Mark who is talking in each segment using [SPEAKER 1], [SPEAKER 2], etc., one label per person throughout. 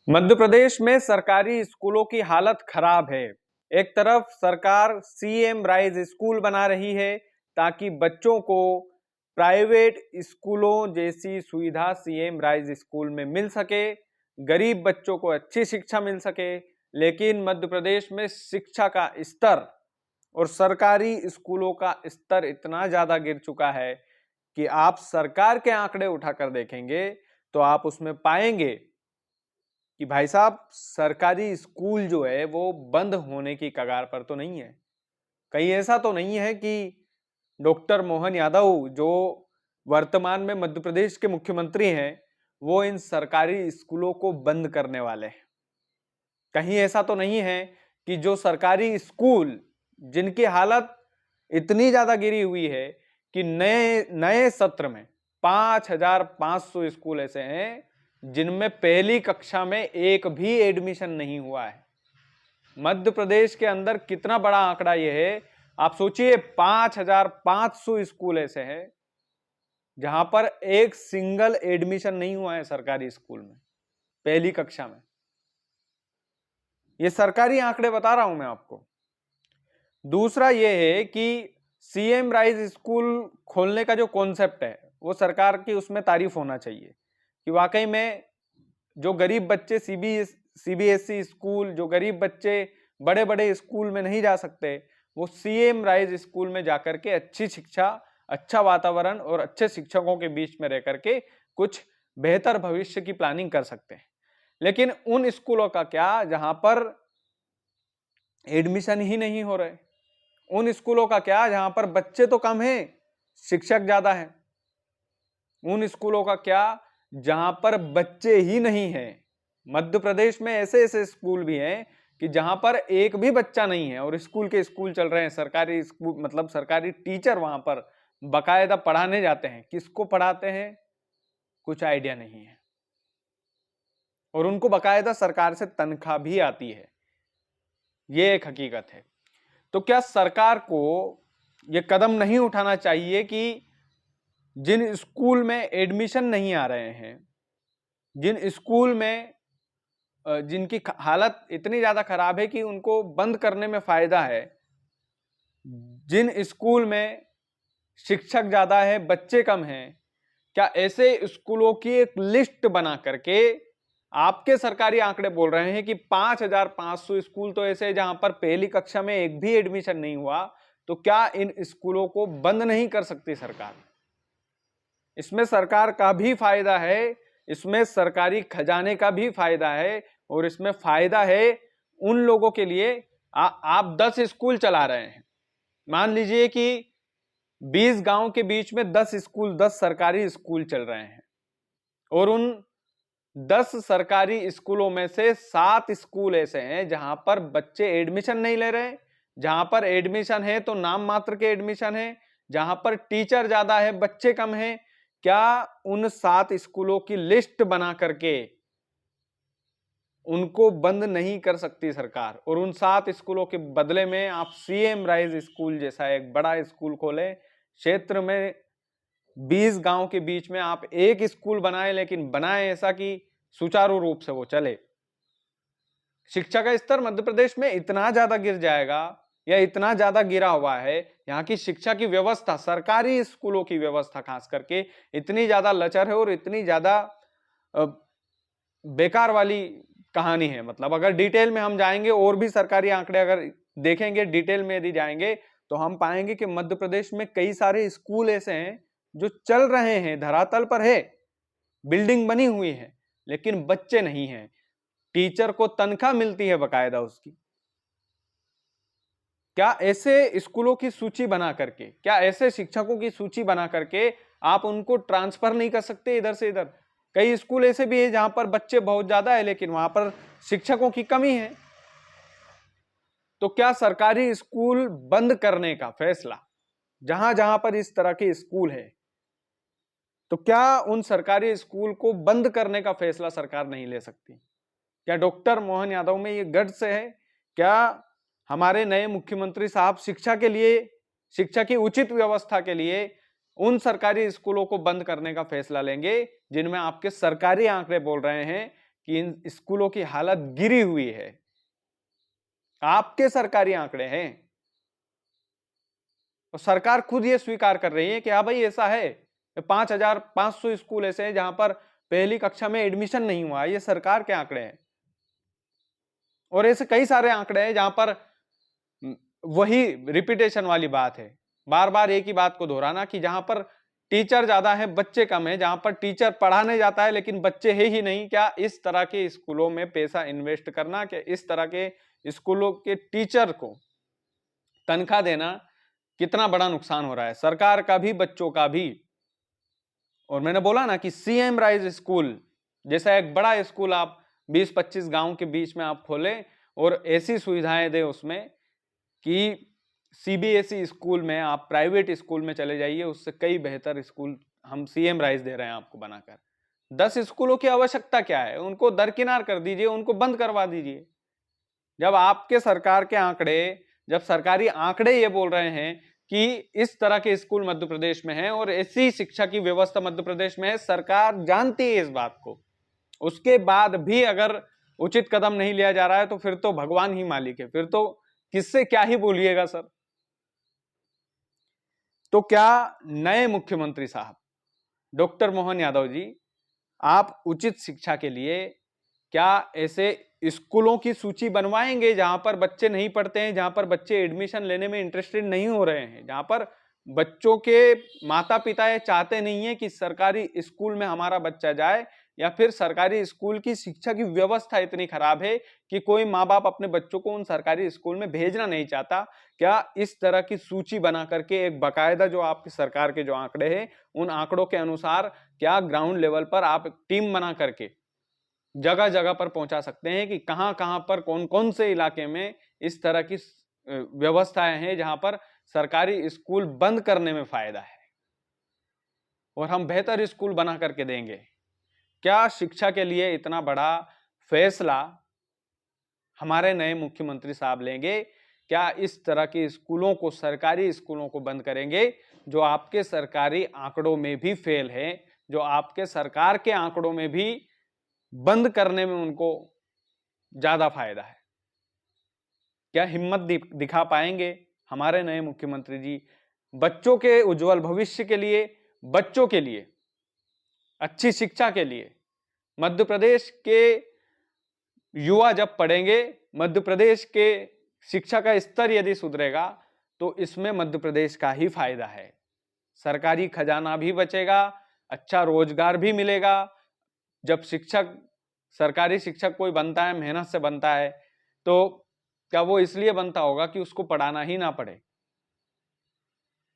[SPEAKER 1] मध्य प्रदेश में सरकारी स्कूलों की हालत खराब है। एक तरफ सरकार सीएम राइज स्कूल बना रही है ताकि बच्चों को प्राइवेट स्कूलों जैसी सुविधा सीएम राइज स्कूल में मिल सके, गरीब बच्चों को अच्छी शिक्षा मिल सके। लेकिन मध्य प्रदेश में शिक्षा का स्तर और सरकारी स्कूलों का स्तर इतना ज्यादा गिर चुका है कि आप सरकार के आंकड़े उठाकर देखेंगे तो आप उसमें पाएंगे कि भाई साहब सरकारी स्कूल जो है वो बंद होने की कगार पर तो नहीं है। कहीं ऐसा तो नहीं है कि डॉक्टर मोहन यादव जो वर्तमान में मध्य प्रदेश के मुख्यमंत्री हैं वो इन सरकारी स्कूलों को बंद करने वाले हैं। कहीं ऐसा तो नहीं है कि जो सरकारी स्कूल जिनकी हालत इतनी ज्यादा गिरी हुई है कि नए नए सत्र में 5,500 स्कूल ऐसे हैं जिनमें पहली कक्षा में एक भी एडमिशन नहीं हुआ है। मध्य प्रदेश के अंदर कितना बड़ा आंकड़ा यह है, आप सोचिए 5,500 स्कूल ऐसे हैं जहां पर एक सिंगल एडमिशन नहीं हुआ है सरकारी स्कूल में पहली कक्षा में। ये सरकारी आंकड़े बता रहा हूं मैं आपको। दूसरा यह है कि सीएम राइज स्कूल खोलने का जो कॉन्सेप्ट है वो सरकार की उसमें तारीफ होना चाहिए कि वाकई में जो गरीब बच्चे सीबीएसई स्कूल, जो गरीब बच्चे बड़े बड़े स्कूल में नहीं जा सकते, वो सीएम राइज स्कूल में जाकर के अच्छी शिक्षा, अच्छा वातावरण और अच्छे शिक्षकों के बीच में रह करके कुछ बेहतर भविष्य की प्लानिंग कर सकते हैं। लेकिन उन स्कूलों का क्या जहां पर एडमिशन ही नहीं हो रहे? उन स्कूलों का क्या जहां पर बच्चे तो कम हैं, शिक्षक ज्यादा हैं? उन स्कूलों का क्या जहां पर बच्चे ही नहीं हैं? मध्य प्रदेश में ऐसे ऐसे स्कूल भी हैं कि जहां पर एक भी बच्चा नहीं है और स्कूल के स्कूल चल रहे हैं। सरकारी स्कूल मतलब सरकारी टीचर वहां पर बकायदा पढ़ाने जाते हैं। किसको पढ़ाते हैं कुछ आइडिया नहीं है और उनको बकायदा सरकार से तनख्वाह भी आती है। ये एक हकीकत है। तो क्या सरकार को यह कदम नहीं उठाना चाहिए कि जिन स्कूल में एडमिशन नहीं आ रहे हैं, जिन स्कूल में जिनकी हालत इतनी ज्यादा खराब है कि उनको बंद करने में फायदा है, जिन स्कूल में शिक्षक ज्यादा है बच्चे कम हैं, क्या ऐसे स्कूलों की एक लिस्ट बना करके, आपके सरकारी आंकड़े बोल रहे हैं कि 5,500 स्कूल तो ऐसे जहां पर पहली कक्षा में एक भी एडमिशन नहीं हुआ, तो क्या इन स्कूलों को बंद नहीं कर सकती सरकार? इसमें सरकार का भी फायदा है, इसमें सरकारी खजाने का भी फायदा है और इसमें फायदा है उन लोगों के लिए। आप 10 स्कूल चला रहे हैं, मान लीजिए कि 20 गांव के बीच में 10 स्कूल, 10 सरकारी स्कूल चल रहे हैं और उन 10 सरकारी स्कूलों में से 7 स्कूल ऐसे हैं जहां पर बच्चे एडमिशन नहीं ले रहे, जहां पर एडमिशन है तो नाम मात्र के एडमिशन है, जहां पर टीचर ज्यादा है बच्चे कम हैं। क्या उन 7 स्कूलों की लिस्ट बना करके उनको बंद नहीं कर सकती सरकार और उन 7 स्कूलों के बदले में आप सीएम राइज स्कूल जैसा एक बड़ा स्कूल खोलें, क्षेत्र में 20 गांव के बीच में आप एक स्कूल बनाएं, लेकिन बनाएं ऐसा कि सुचारू रूप से वो चले। शिक्षा का स्तर मध्य प्रदेश में इतना ज्यादा गिर जाएगा या इतना ज्यादा गिरा हुआ है, यहाँ की शिक्षा की व्यवस्था, सरकारी स्कूलों की व्यवस्था खास करके इतनी ज्यादा लचर है और इतनी ज्यादा बेकार वाली कहानी है। मतलब अगर डिटेल में हम जाएंगे और भी सरकारी आंकड़े अगर देखेंगे, डिटेल में यदि जाएंगे तो हम पाएंगे कि मध्य प्रदेश में कई सारे स्कूल ऐसे हैं जो चल रहे हैं, धरातल पर है, बिल्डिंग बनी हुई है, लेकिन बच्चे नहीं हैं, टीचर को तनख्वाह मिलती है बकायदा उसकी। क्या ऐसे स्कूलों की सूची बना करके, क्या ऐसे शिक्षकों की सूची बना करके आप उनको ट्रांसफर नहीं कर सकते इधर से इधर? कई स्कूल ऐसे भी है जहां पर बच्चे बहुत ज्यादा है लेकिन वहां पर शिक्षकों की कमी है। तो क्या सरकारी स्कूल बंद करने का फैसला, जहां जहां पर इस तरह के स्कूल है, तो क्या उन सरकारी स्कूल को बंद करने का फैसला सरकार नहीं ले सकती? क्या डॉक्टर मोहन यादव में ये गट्स है? क्या हमारे नए मुख्यमंत्री साहब शिक्षा के लिए, शिक्षा की उचित व्यवस्था के लिए उन सरकारी स्कूलों को बंद करने का फैसला लेंगे जिनमें आपके सरकारी आंकड़े बोल रहे हैं कि इन स्कूलों की हालत गिरी हुई है। आपके सरकारी आंकड़े हैं और सरकार खुद ये स्वीकार कर रही है कि हाँ भाई ऐसा है। 5,500 स्कूल ऐसे हैं जहां पर पहली कक्षा में एडमिशन नहीं हुआ। ये सरकार के आंकड़े हैं और ऐसे कई सारे आंकड़े हैं जहां पर वही रिपीटेशन वाली बात है, बार बार एक ही बात को दोहराना कि जहां पर टीचर ज्यादा है बच्चे कम है, जहां पर टीचर पढ़ाने जाता है लेकिन बच्चे है ही नहीं। क्या इस तरह के स्कूलों में पैसा इन्वेस्ट करना, क्या इस तरह के स्कूलों के टीचर को तनख्वाह देना कितना बड़ा नुकसान हो रहा है सरकार का भी बच्चों का भी। और मैंने बोला ना कि सीएम राइज स्कूल जैसा एक बड़ा स्कूल आप 20-25 गांव के बीच में आप खोलें और ऐसी सुविधाएं दें उसमें कि सीबीएसई स्कूल में आप प्राइवेट स्कूल में चले जाइए, उससे कई बेहतर स्कूल हम सीएम राइज दे रहे हैं आपको बनाकर। 10 स्कूलों की आवश्यकता क्या है, उनको दरकिनार कर दीजिए, उनको बंद करवा दीजिए। जब आपके सरकार के आंकड़े, जब सरकारी आंकड़े ये बोल रहे हैं कि इस तरह के स्कूल मध्य प्रदेश में हैं और ऐसी शिक्षा की व्यवस्था मध्य प्रदेश में है, सरकार जानती है इस बात को, उसके बाद भी अगर उचित कदम नहीं लिया जा रहा है तो फिर तो भगवान ही मालिक है, फिर तो किससे क्या ही बोलिएगा सर। तो क्या नए मुख्यमंत्री साहब डॉक्टर मोहन यादव जी, आप उचित शिक्षा के लिए क्या ऐसे स्कूलों की सूची बनवाएंगे जहां पर बच्चे नहीं पढ़ते हैं, जहां पर बच्चे एडमिशन लेने में इंटरेस्टेड नहीं हो रहे हैं, जहां पर बच्चों के माता पिता ये चाहते नहीं है कि सरकारी स्कूल में हमारा बच्चा जाए, या फिर सरकारी स्कूल की शिक्षा की व्यवस्था इतनी खराब है कि कोई माँ बाप अपने बच्चों को उन सरकारी स्कूल में भेजना नहीं चाहता। क्या इस तरह की सूची बना करके एक बकायदा जो आपकी सरकार के जो आंकड़े हैं उन आंकड़ों के अनुसार क्या ग्राउंड लेवल पर आप टीम बना करके जगह जगह पर पहुंचा सकते हैं कि कहां कहां पर कौन कौन से इलाके में इस तरह की व्यवस्थाएं हैं जहां पर सरकारी स्कूल बंद करने में फायदा है और हम बेहतर स्कूल बना करके देंगे। क्या शिक्षा के लिए इतना बड़ा फैसला हमारे नए मुख्यमंत्री साहब लेंगे? क्या इस तरह के स्कूलों को, सरकारी स्कूलों को बंद करेंगे जो आपके सरकारी आंकड़ों में भी फेल है, जो आपके सरकार के आंकड़ों में भी बंद करने में उनको ज्यादा फायदा है? क्या हिम्मत दिखा पाएंगे हमारे नए मुख्यमंत्री जी बच्चों के उज्जवल भविष्य के लिए, बच्चों के लिए अच्छी शिक्षा के लिए? मध्य प्रदेश के युवा जब पढ़ेंगे, मध्य प्रदेश के शिक्षा का स्तर यदि सुधरेगा तो इसमें मध्य प्रदेश का ही फायदा है। सरकारी खजाना भी बचेगा, अच्छा रोजगार भी मिलेगा। जब शिक्षक, सरकारी शिक्षक कोई बनता है, मेहनत से बनता है, तो क्या वो इसलिए बनता होगा कि उसको पढ़ाना ही ना पड़े?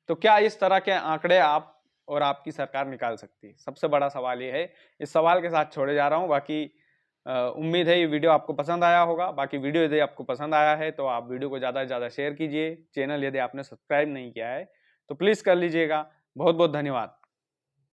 [SPEAKER 1] तो क्या इस तरह के आंकड़े आप और आपकी सरकार निकाल सकती है? सबसे बड़ा सवाल ये है। इस सवाल के साथ छोड़े जा रहा हूं। बाकी उम्मीद है ये वीडियो आपको पसंद आया होगा। बाकी वीडियो यदि आपको पसंद आया है तो आप वीडियो को ज़्यादा से ज़्यादा शेयर कीजिए। चैनल यदि आपने सब्सक्राइब नहीं किया है तो प्लीज़ कर लीजिएगा। बहुत बहुत धन्यवाद।